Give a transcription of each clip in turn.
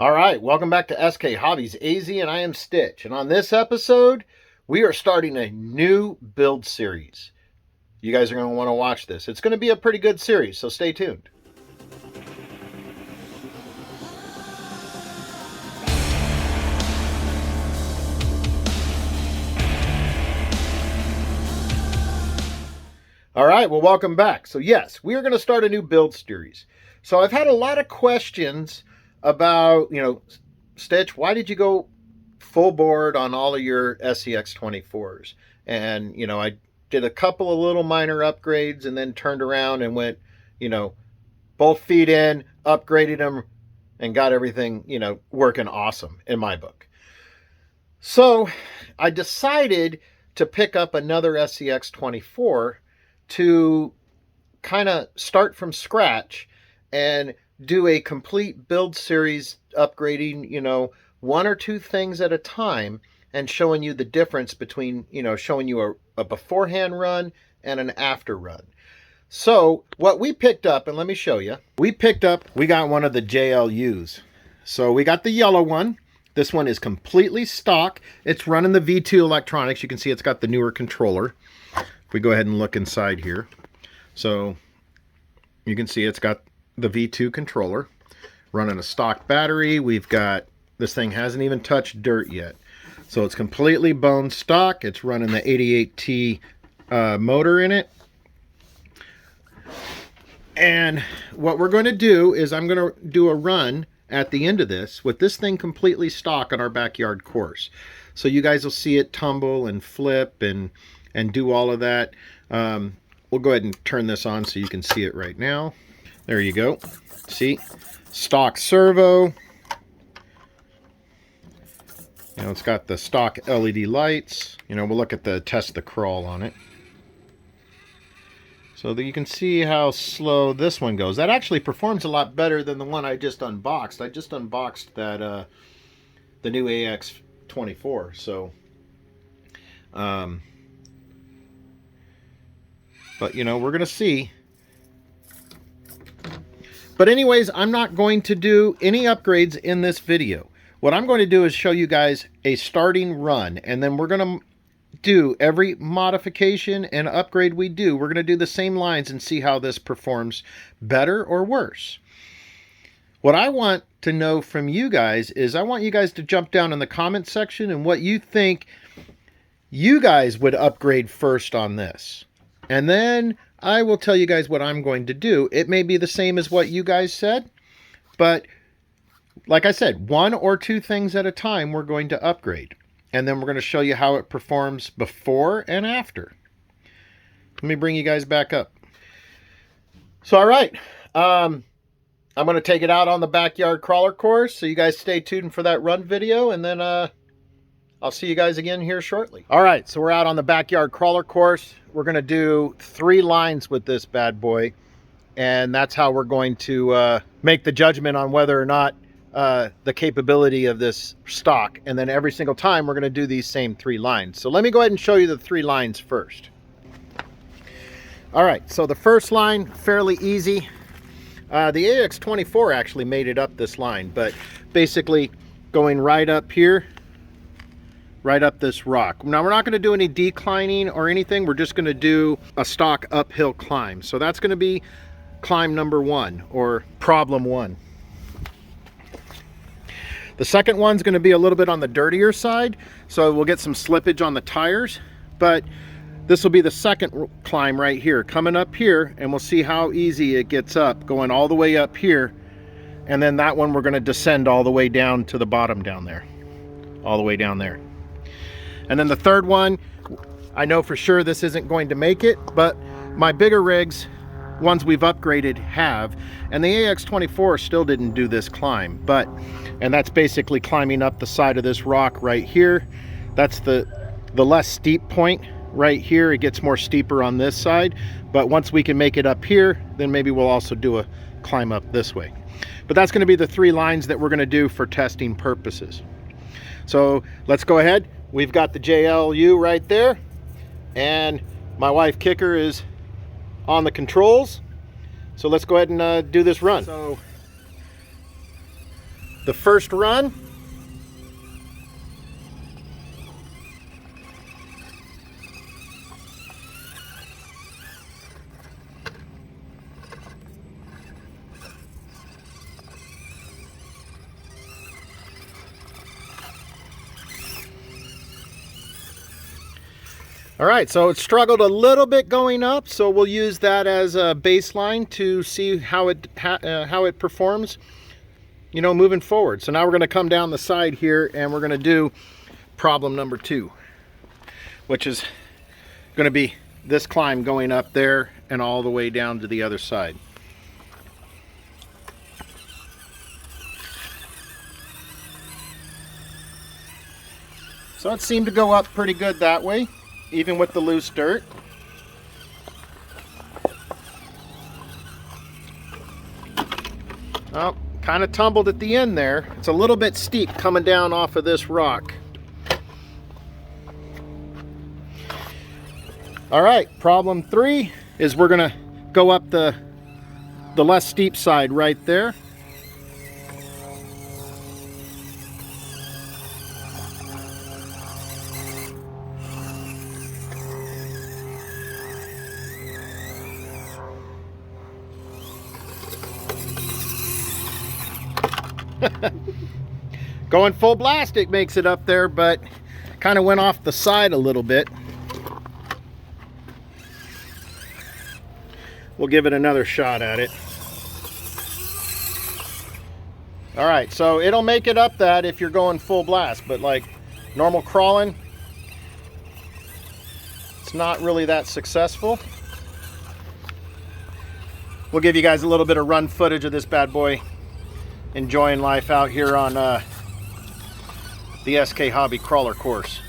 All right, welcome back to SK Hobbies AZ, and I am Stitch. And on this episode, we are starting a new build series. You guys are going to want to watch this. It's going to be a pretty good series, so stay tuned. All right, well, welcome back. So yes, we are going to start a new build series. So I've had a lot of questions about, Stitch, why did you go full board on all of your SCX24s? And, I did a couple of little minor upgrades and then turned around and went, both feet in, upgraded them, and got everything, working awesome in my book. So I decided to pick up another SCX24 to kind of start from scratch and do a complete build series, upgrading, one or two things at a time and showing you the difference between, showing you a beforehand run and an after run. So what we picked up, and let me show you, we got one of the JLUs. So we got the yellow one. This one is completely stock. It's running the V2 electronics. You can see it's got the newer controller. If we go ahead and look inside here. So you can see it's got the V2 controller running a stock battery. We've got, this thing hasn't even touched dirt yet, so it's completely bone stock. It's running the 88T motor in it. And what we're going to do is I'm going to do a run at the end of this with this thing completely stock on our backyard course, so you guys will see it tumble and flip and do all of that. We'll go ahead and turn this on so you can see it right now. There you go. See? Stock servo. It's got the stock LED lights. We'll look at the test the crawl on it. So that you can see how slow this one goes. That actually performs a lot better than the one I just unboxed. I just unboxed that the new AX24. So but we're gonna see. But anyways, I'm not going to do any upgrades in this video. What I'm going to do is show you guys a starting run, and then we're going to do every modification and upgrade we do. We're going to do the same lines and see how this performs better or worse. What I want to know from you guys is I want you guys to jump down in the comment section and what you think you guys would upgrade first on this. And then I will tell you guys what I'm going to do. It may be the same as what you guys said, but like I said, one or two things at a time we're going to upgrade. And then we're going to show you how it performs before and after. Let me bring you guys back up. So, all right. I'm going to take it out on the backyard crawler course, so you guys stay tuned for that run video, and then I'll see you guys again here shortly. All right, so we're out on the backyard crawler course. We're going to do 3 lines with this bad boy, and that's how we're going to make the judgment on whether or not the capability of this stock. And then every single time we're going to do these same 3 lines. So let me go ahead and show you the 3 lines first. All right, so the first line, fairly easy. The AX24 actually made it up this line, but basically going right up here, right up this rock. Now we're not going to do any declining or anything. We're just going to do a stock uphill climb. So that's going to be climb number 1, or problem 1. The second one's going to be a little bit on the dirtier side, so we'll get some slippage on the tires, but this will be the second climb right here, coming up here, and we'll see how easy it gets up, going all the way up here. And then that one we're going to descend all the way down to the bottom down there, all the way down there. And then the third one, I know for sure this isn't going to make it, but my bigger rigs, ones we've upgraded, have. And the AX24 still didn't do this climb, and that's basically climbing up the side of this rock right here. That's the less steep point right here. It gets more steeper on this side, but once we can make it up here, then maybe we'll also do a climb up this way. But that's going to be the 3 lines that we're going to do for testing purposes. So let's go ahead. We've got the JLU right there, and my wife Kicker is on the controls. So let's go ahead and do this run. So the first run. All right, so it struggled a little bit going up, so we'll use that as a baseline to see how it performs, you know, moving forward. So now we're going to come down the side here and we're going to do problem number 2, which is going to be this climb going up there and all the way down to the other side. So it seemed to go up pretty good that way, even with the loose dirt. Oh, kind of tumbled at the end there. It's a little bit steep coming down off of this rock. All right, problem 3 is we're gonna go up the less steep side right there. Going full blast, it makes it up there, but kind of went off the side a little bit. We'll give it another shot at it. All right, so it'll make it up that if you're going full blast, but like normal crawling, it's not really that successful. We'll give you guys a little bit of run footage of this bad boy enjoying life out here on the SK Hobby crawler course.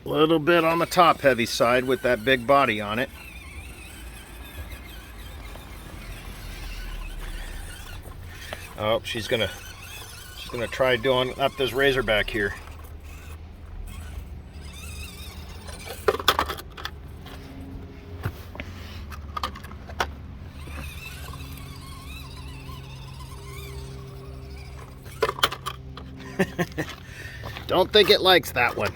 A little bit on the top heavy side with that big body on it. Oh, she's gonna try doing up this Razorback here. Don't think it likes that one.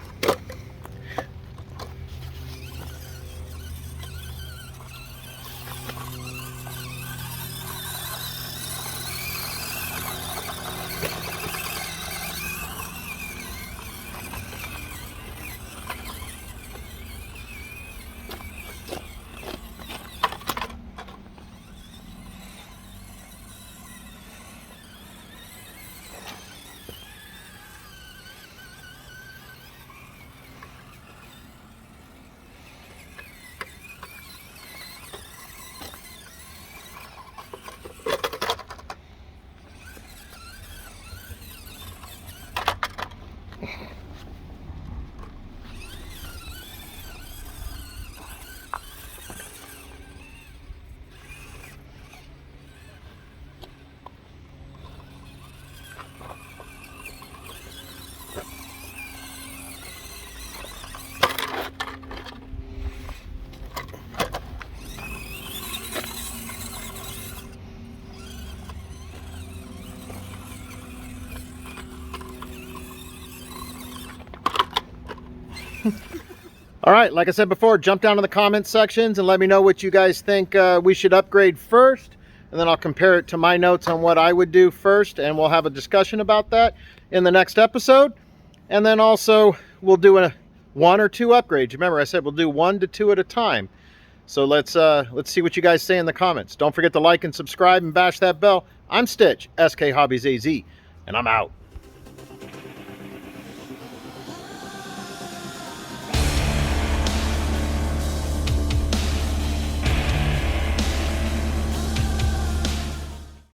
All right, like I said before, jump down in the comment sections and let me know what you guys think we should upgrade first, and then I'll compare it to my notes on what I would do first, and we'll have a discussion about that in the next episode. And then also we'll do 1 or 2 upgrades. Remember, I said we'll do 1 to 2 at a time. So let's see what you guys say in the comments. Don't forget to like and subscribe and bash that bell. I'm Stitch, SK Hobbies AZ, and I'm out.